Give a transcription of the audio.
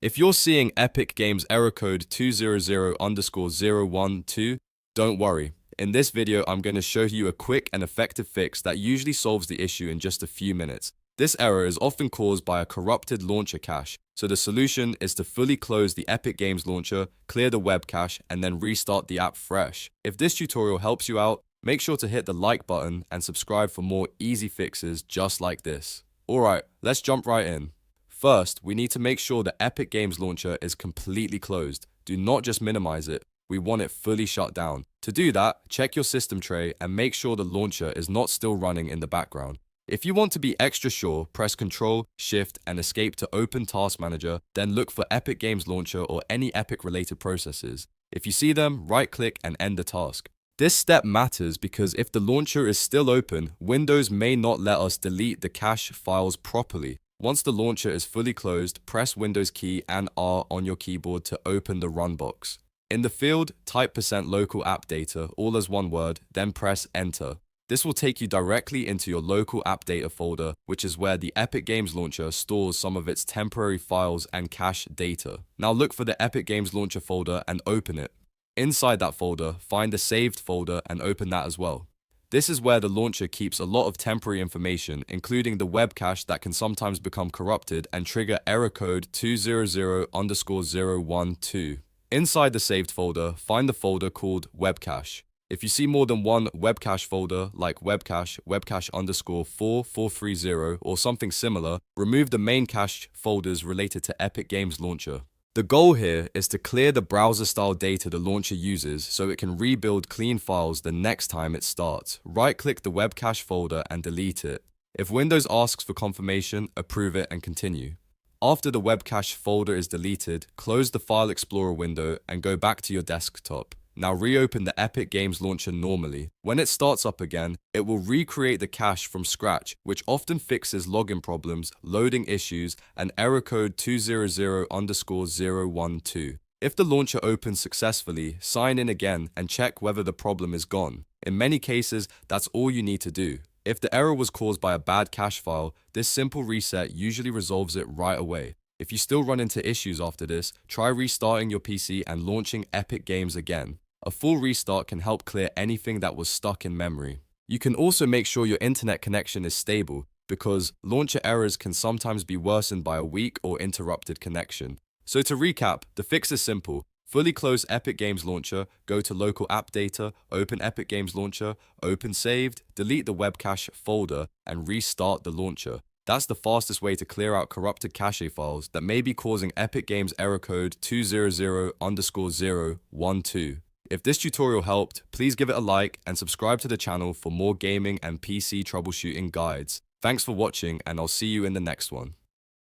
If you're seeing Epic Games error code 200_012, don't worry. In this video, I'm going to show you a quick and effective fix that usually solves the issue in just a few minutes. This error is often caused by a corrupted launcher cache, so the solution is to fully close the Epic Games Launcher, clear the web cache, and then restart the app fresh. If this tutorial helps you out, make sure to hit the like button and subscribe for more easy fixes just like this. Alright, let's jump right in. First, we need to make sure the Epic Games Launcher is completely closed. Do not just minimize it, we want it fully shut down. To do that, check your system tray and make sure the launcher is not still running in the background. If you want to be extra sure, press Ctrl, Shift, and Escape to open Task Manager, then look for Epic Games Launcher or any Epic-related processes. If you see them, right-click and end the task. This step matters because if the launcher is still open, Windows may not let us delete the cache files properly. Once the launcher is fully closed, press Windows key and R on your keyboard to open the Run box. In the field, type %local app data, all as one word, then press Enter. This will take you directly into your local app data folder, which is where the Epic Games Launcher stores some of its temporary files and cache data. Now look for the Epic Games Launcher folder and open it. Inside that folder, find the saved folder and open that as well. This is where the launcher keeps a lot of temporary information, including the web cache that can sometimes become corrupted and trigger error code 200_012. Inside the saved folder, find the folder called Webcache. If you see more than one webcache folder, like Webcache, Webcache_4430, or something similar, remove the main cache folders related to Epic Games Launcher. The goal here is to clear the browser-style data the launcher uses so it can rebuild clean files the next time it starts. Right-click the web cache folder and delete it. If Windows asks for confirmation, approve it and continue. After the web cache folder is deleted, close the File Explorer window and go back to your desktop. Now reopen the Epic Games Launcher normally. When it starts up again, it will recreate the cache from scratch, which often fixes login problems, loading issues, and error code 200_012. If the launcher opens successfully, sign in again and check whether the problem is gone. In many cases, that's all you need to do. If the error was caused by a bad cache file, this simple reset usually resolves it right away. If you still run into issues after this, try restarting your PC and launching Epic Games again. A full restart can help clear anything that was stuck in memory. You can also make sure your internet connection is stable, because launcher errors can sometimes be worsened by a weak or interrupted connection. So to recap, the fix is simple. Fully close Epic Games Launcher, go to Local App Data, open Epic Games Launcher, open Saved, delete the web cache folder, and restart the launcher. That's the fastest way to clear out corrupted cache files that may be causing Epic Games error code 200_012. If this tutorial helped, please give it a like and subscribe to the channel for more gaming and PC troubleshooting guides. Thanks for watching, and I'll see you in the next one.